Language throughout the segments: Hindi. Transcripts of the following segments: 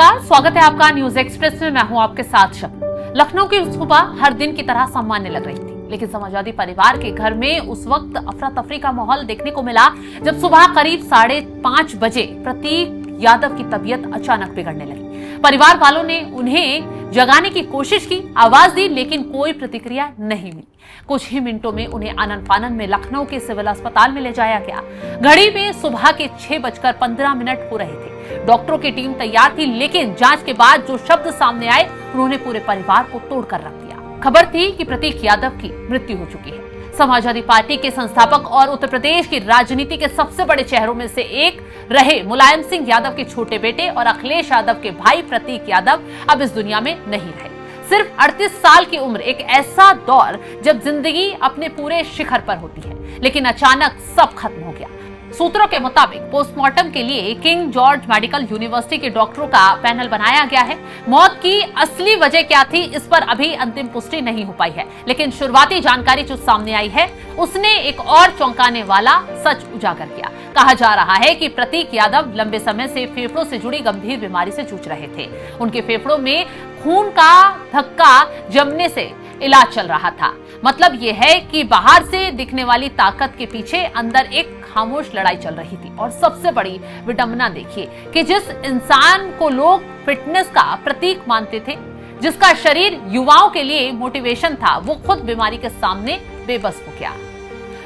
नमस्कार, स्वागत है आपका न्यूज एक्सप्रेस में। मैं हूं आपके साथ शब। लखनऊ की सुबह हर दिन की तरह सामान्य लग रही थी, लेकिन समाजवादी परिवार के घर में उस वक्त अफरा तफरी का माहौल देखने को मिला जब सुबह करीब 5:30 बजे प्रतीक यादव की तबीयत अचानक बिगड़ने लगी। परिवार वालों ने उन्हें जगाने की कोशिश की, आवाज दी, लेकिन कोई प्रतिक्रिया नहीं मिली। कुछ ही मिनटों में उन्हें आनन फानन में लखनऊ के सिविल अस्पताल में ले जाया गया। घड़ी में सुबह के 6:15 हो रहे थे। डॉक्टरों की टीम तैयार थी, लेकिन जांच के बाद जो शब्द सामने आए उन्होंने पूरे परिवार को तोड़कर रख दिया। खबर थी कि प्रतीक यादव की मृत्यु हो चुकी है। समाजवादी पार्टी के संस्थापक और उत्तर प्रदेश की राजनीति के सबसे बड़े चेहरों में से एक रहे मुलायम सिंह यादव के छोटे बेटे और अखिलेश यादव के भाई प्रतीक यादव अब इस दुनिया में नहीं रहे। सिर्फ 38 साल की उम्र, एक ऐसा दौर जब जिंदगी अपने पूरे शिखर पर होती है, लेकिन अचानक सब खत्म हो गया। सूत्रों के मुताबिक पोस्टमार्टम के लिए किंग जॉर्ज मेडिकल यूनिवर्सिटी के डॉक्टरों का पैनल बनाया गया है। मौत की असली वजह क्या थी, इस पर अभी अंतिम पुष्टि नहीं हो पाई है, लेकिन शुरुआती जानकारी जो सामने आई है उसने एक और चौंकाने वाला सच उजागर किया। कहा जा रहा है कि प्रतीक यादव लंबे समय से फेफड़ों से जुड़ी गंभीर बीमारी से जूझ रहे थे। उनके फेफड़ों में खून का धक्का जमने से इलाज चल रहा था। मतलब यह है कि बाहर से दिखने वाली ताकत के पीछे अंदर एक खामोश लड़ाई चल रही थी। और सबसे बड़ी विडंबना देखिए कि जिस इंसान को लोग फिटनेस का प्रतीक मानते थे, जिसका शरीर युवाओं के लिए मोटिवेशन था, वो खुद बीमारी के सामने बेबस हो गया।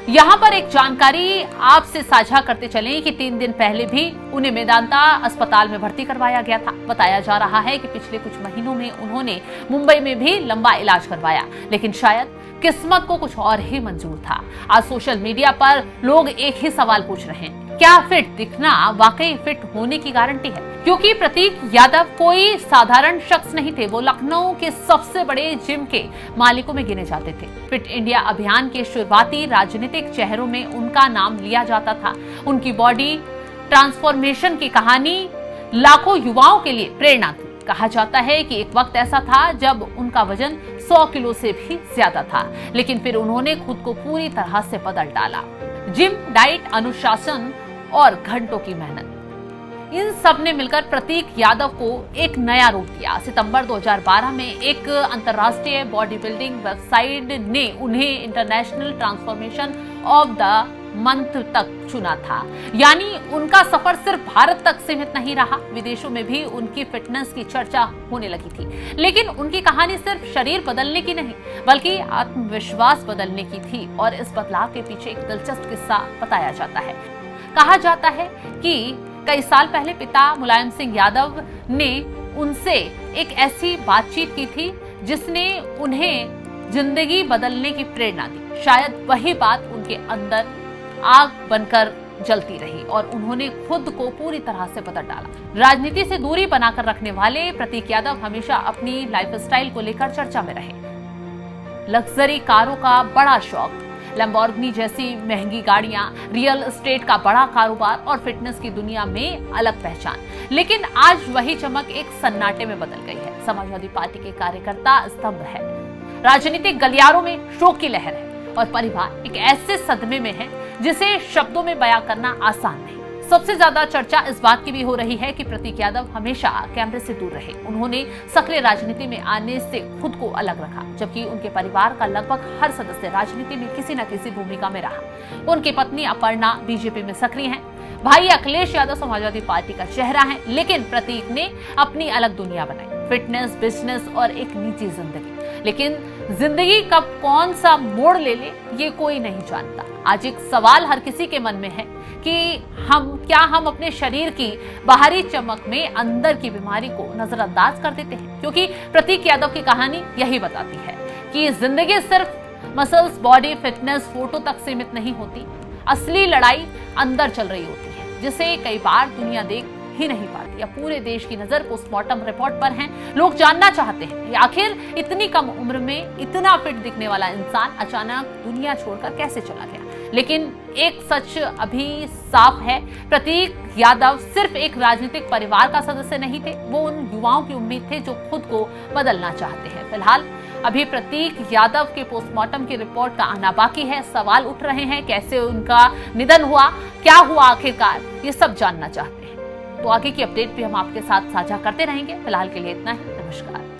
यहाँ पर एक जानकारी आपसे साझा करते चलें कि 3 दिन पहले भी उन्हें मेदांता अस्पताल में भर्ती करवाया गया था। बताया जा रहा है कि पिछले कुछ महीनों में उन्होंने मुंबई में भी लंबा इलाज करवाया, लेकिन शायद किस्मत को कुछ और ही मंजूर था। आज सोशल मीडिया पर लोग एक ही सवाल पूछ रहे हैं, क्या फिट दिखना वाकई फिट होने की गारंटी है? क्योंकि प्रतीक यादव कोई साधारण शख्स नहीं थे। वो लखनऊ के सबसे बड़े जिम के मालिकों में गिने जाते थे। फिट इंडिया अभियान के शुरुआती राजनीतिक चेहरों में उनका नाम लिया जाता था। उनकी बॉडी ट्रांसफॉर्मेशन की कहानी लाखों युवाओं के लिए प्रेरणा थी। कहा जाता है कि एक वक्त ऐसा था जब उनका वजन 100 किलो से भी ज्यादा था, लेकिन फिर उन्होंने खुद को पूरी तरह से बदल डाला। जिम, डाइट, अनुशासन और घंटों की मेहनत, इन सब ने मिलकर प्रतीक यादव को एक नया रूप दिया। सितंबर 2012 में एक अंतर्राष्ट्रीय बॉडी बिल्डिंग वेबसाइट ने उन्हें international transformation of the month तक चुना था। यानी उनका सफर सिर्फ भारत तक सीमित नहीं रहा, विदेशों में भी उनकी फिटनेस की चर्चा होने लगी थी। लेकिन उनकी कहानी सिर्फ शरीर बदलने की नहीं, बल्कि आत्मविश्वास बदलने की थी। और इस बदलाव के पीछे एक दिलचस्प किस्सा बताया जाता है। कहा जाता है कि कई साल पहले पिता मुलायम सिंह यादव ने उनसे एक ऐसी बातचीत की थी जिसने उन्हें जिंदगी बदलने की प्रेरणा दी। शायद वही बात उनके अंदर आग बनकर जलती रही और उन्होंने खुद को पूरी तरह से बदल डाला। राजनीति से दूरी बनाकर रखने वाले प्रतीक यादव हमेशा अपनी लाइफस्टाइल को लेकर चर्चा में रहे। लग्जरी कारों का बड़ा शौक, लैम्बोर्गिनी जैसी महंगी गाड़ियां, रियल एस्टेट का बड़ा कारोबार और फिटनेस की दुनिया में अलग पहचान। लेकिन आज वही चमक एक सन्नाटे में बदल गई है। समाजवादी पार्टी के कार्यकर्ता स्तंभ है, राजनीतिक गलियारों में शोक की लहर है और परिवार एक ऐसे सदमे में है जिसे शब्दों में बयां करना आसान नहीं। सबसे ज्यादा चर्चा इस बात की भी हो रही है कि प्रतीक यादव हमेशा कैमरे से दूर रहे। उन्होंने सक्रिय राजनीति में आने से खुद को अलग रखा, जबकि उनके परिवार का लगभग हर सदस्य राजनीति में किसी न किसी भूमिका में रहा। उनकी पत्नी अपर्णा बीजेपी में सक्रिय हैं, भाई अखिलेश यादव समाजवादी पार्टी का चेहरा है। लेकिन प्रतीक ने अपनी अलग दुनिया बनाई, फिटनेस, बिजनेस और एक निजी जिंदगी। लेकिन जिंदगी कब कौन सा मोड़ ले ले ये कोई नहीं जानता। आज एक सवाल हर किसी के मन में है कि हम अपने शरीर की बाहरी चमक में अंदर की बीमारी को नजरअंदाज कर देते हैं? क्योंकि प्रतीक यादव की कहानी यही बताती है कि जिंदगी सिर्फ मसल्स, बॉडी, फिटनेस, फोटो तक सीमित नहीं होती। असली लड़ाई अंदर चल रही होती है, जिसे कई बार दुनिया देख ही नहीं पाती। या पूरे देश की नजर पोस्टमार्टम रिपोर्ट पर है। लोग जानना चाहते हैं कि आखिर इतनी कम उम्र में इतना फिट दिखने वाला इंसान अचानक दुनिया छोड़कर कैसे चला गया। लेकिन एक सच अभी साफ है, प्रतीक यादव सिर्फ एक राजनीतिक परिवार का सदस्य नहीं थे, वो उन युवाओं की उम्मीद थे जो खुद को बदलना चाहते हैं। फिलहाल अभी प्रतीक यादव के पोस्टमार्टम की रिपोर्ट का आना बाकी है। सवाल उठ रहे हैं, कैसे उनका निधन हुआ, क्या हुआ आखिरकार, ये सब जानना चाहते हैं। तो आगे की अपडेट भी हम आपके साथ साझा करते रहेंगे। फिलहाल के लिए इतना ही। नमस्कार।